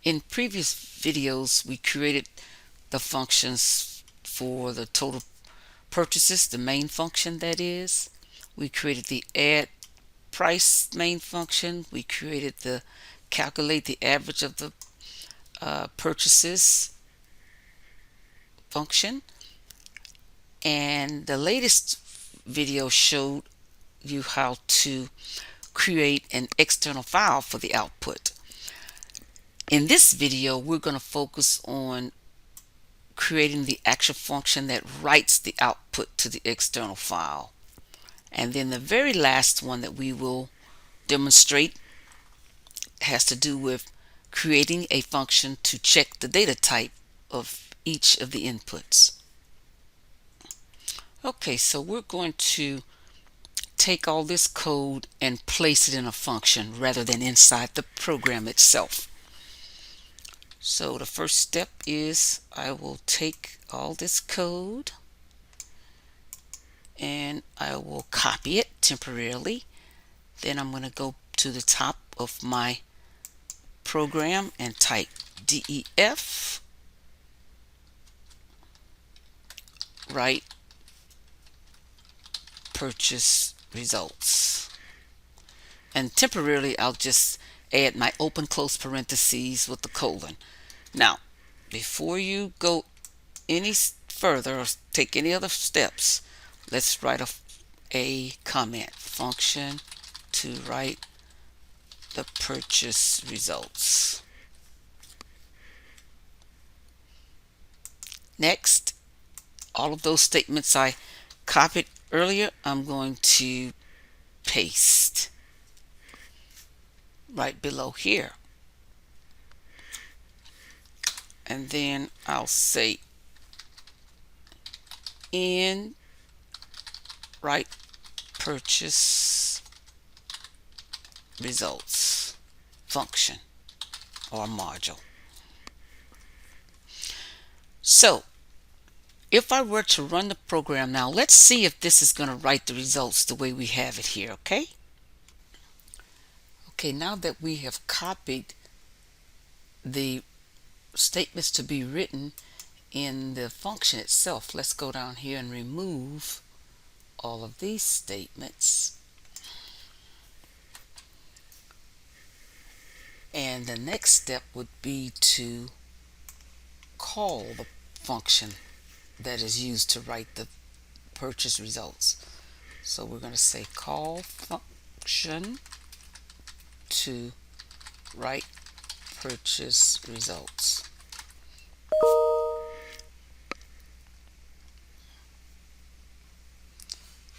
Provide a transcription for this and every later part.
In previous videos, we created the functions for the total purchases, the main function that is. We created the add price main function. We created the calculate the average of the purchases function. And the latest video showed you how to create an external file for the output. In this video, we're going to focus on creating the actual function that writes the output to the external file. And then the very last one that we will demonstrate has to do with creating a function to check the data type of each of the inputs. Okay, so we're going to take all this code and place it in a function rather than inside the program itself. So the first step is I will take all this code and I will copy it temporarily. Then I'm going to go to the top of my program and type DEF write purchase results, and temporarily I'll just add my open close parentheses with the colon. Now, before you go any further or take any other steps, let's write a comment function to write the purchase results. Next, all of those statements I copied earlier, I'm going to paste right below here. And then I'll say in write purchase results function or module. So if I were to run the program now, let's see if this is going to write the results the way we have it here, okay? Okay, now that we have copied the statements to be written in the function itself, let's go down here and remove all of these statements. And the next step would be to call the function that is used to write the purchase results. So we're going to say call function to write purchase results.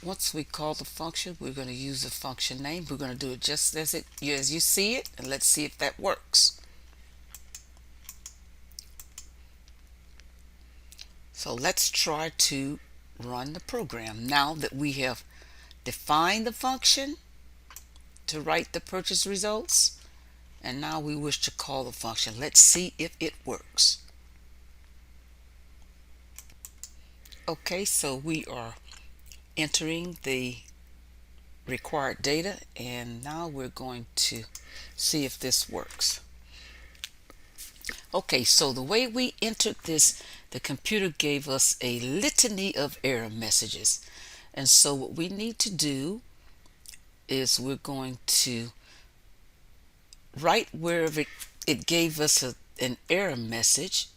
Once we call the function, we're going to use the function name. We're going to do it just as you see it, and let's see if that works. So let's try to run the program now that we have defined the function to write the purchase results, and now we wish to call the function. Let's see if it works. Okay, so we are entering the required data, and now we're going to see if this works. Okay, so the way we entered this, the computer gave us a litany of error messages. And so what we need to do is we're going to right wherever it gave us an error message,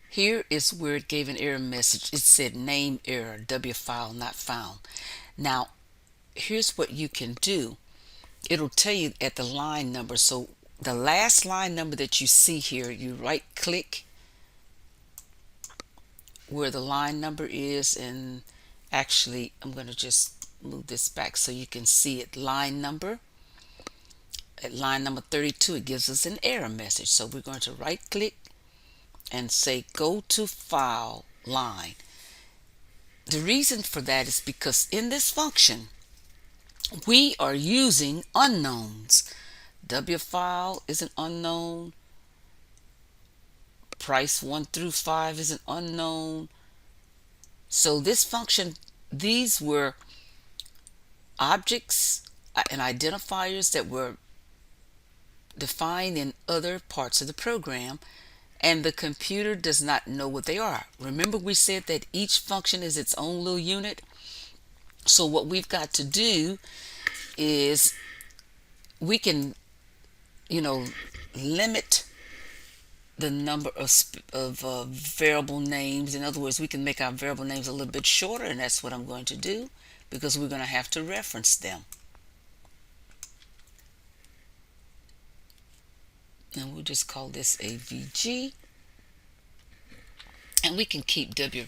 here is where it gave an error message. It said name error, W file not found. Now here's what you can do. It'll tell you at the line number. So the last line number that you see here, you right click where the line number is, and actually I'm going to just move this back so you can see it. Line number, at line number 32, it gives us an error message. So we're going to right click and say go to file line. The reason for that is because in this function we are using unknowns. W file is an unknown, price 1 through 5 is an unknown. So this function, these were objects and identifiers that were defined in other parts of the program, and the computer does not know what they are. Remember, we said that each function is its own little unit. So what we've got to do is we can, limit the number of variable names. In other words, we can make our variable names a little bit shorter, and that's what I'm going to do because we're going to have to reference them. And we'll just call this AVG, and we can keep the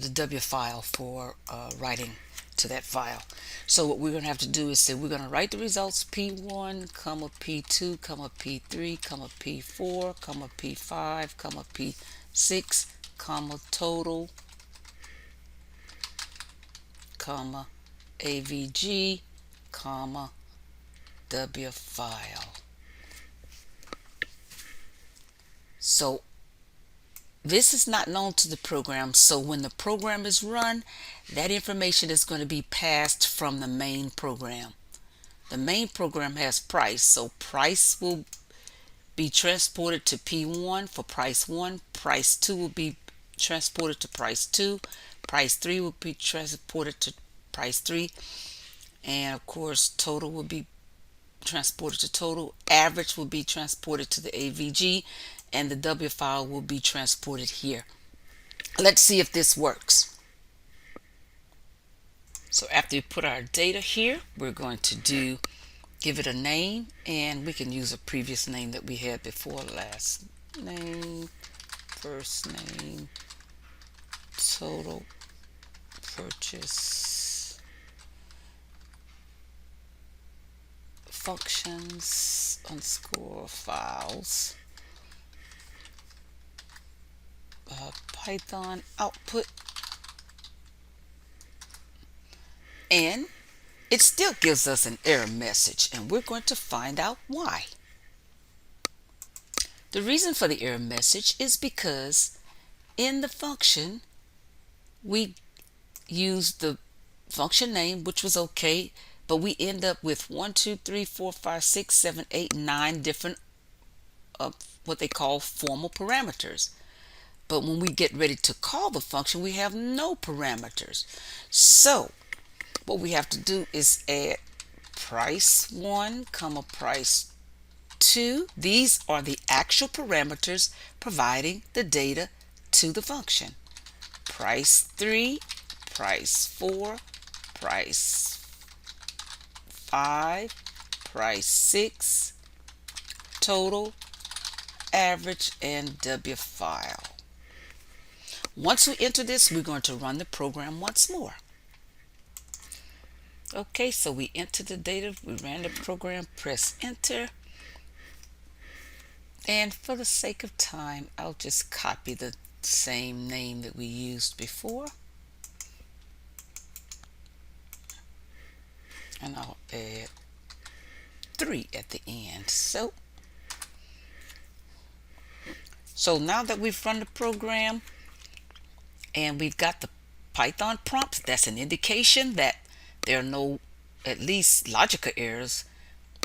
W file for writing to that file. So what we're going to have to do is say we're going to write the results P1, comma P2, comma P3, comma P4, comma P5, comma P6, comma total, comma AVG, comma W file. So this is not known to the program, so when the program is run, that information is going to be passed from the main program. The main program has price, so price will be transported to P1 for price 1, price 2 will be transported to price 2, price 3 will be transported to price 3, and of course total will be transported to total, average will be transported to the AVG, and the W file will be transported here. Let's see if this works. So after we put our data here, we're going to give it a name, and we can use a previous name that we had before. Last name, first name, total purchase, functions underscore files, Python output, and it still gives us an error message, and we're going to find out why. The reason for the error message is because in the function we used the function name, which was okay, but we end up with 1, 2, 3, 4, 5, 6, 7, 8, 9 different what they call formal parameters. But when we get ready to call the function, we have no parameters. So what we have to do is add price 1, comma price 2. These are the actual parameters providing the data to the function. Price 3, price 4, price 5, price 6, total, average, and W file. Once we enter this, we're going to run the program once more. Okay, so we enter the data, we ran the program, press enter, and for the sake of time, I'll just copy the same name that we used before, and I'll add 3 at the end. So now that we've run the program and we've got the Python prompts, that's an indication that there are no, at least logical errors.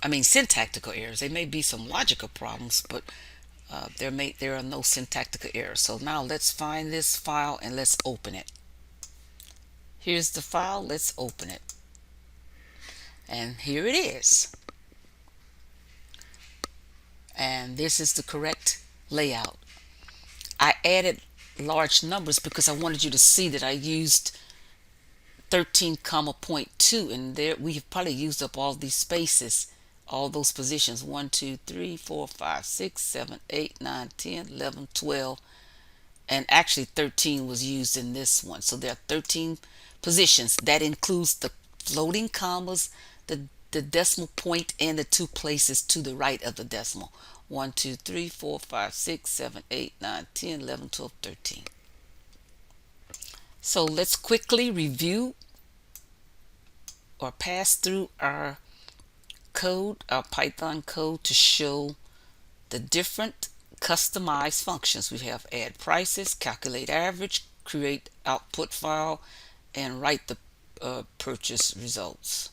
I mean syntactical errors. There may be some logical problems, but there are no syntactical errors. So now let's find this file and let's open it. Here's the file. Let's open it. And here it is. And this is the correct layout. I added large numbers because I wanted you to see that I used 13 comma 0.2, and there we have probably used up all these spaces, all those positions. 1, 2, 3, 4, 5, 6, 7, 8, 9, 10, 11, 12, and actually 13 was used in this one. So there are 13 positions. That includes the floating commas, the decimal point, and the 2 places to the right of the decimal. 1, 2, 3, 4, 5, 6, 7, 8, 9, 10, 11, 12, 13. So let's quickly review or pass through our code, our Python code, to show the different customized functions. We have add prices, calculate average, create output file, and write the purchase results.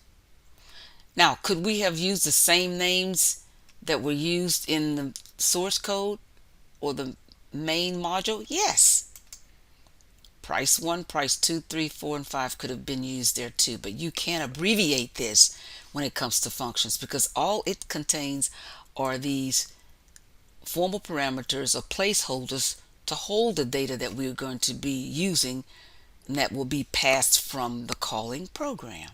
Now, could we have used the same names that were used in the source code or the main module? Yes. Price 1, price 2, 3, 4, and 5 could have been used there too, but you can't abbreviate this when it comes to functions because all it contains are these formal parameters or placeholders to hold the data that we're going to be using and that will be passed from the calling program.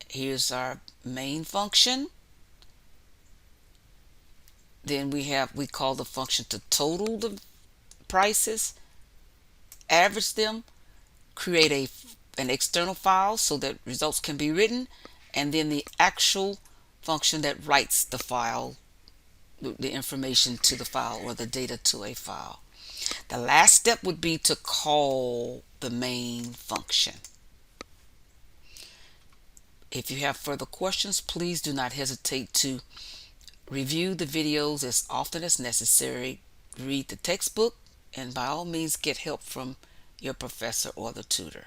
Here's our main function. Then we call the function to total the prices, average them, create an external file so that results can be written, and then the actual function that writes the file, the information to the file or the data to a file. The last step would be to call the main function. If you have further questions, please do not hesitate to review the videos as often as necessary, read the textbook, and by all means get help from your professor or the tutor.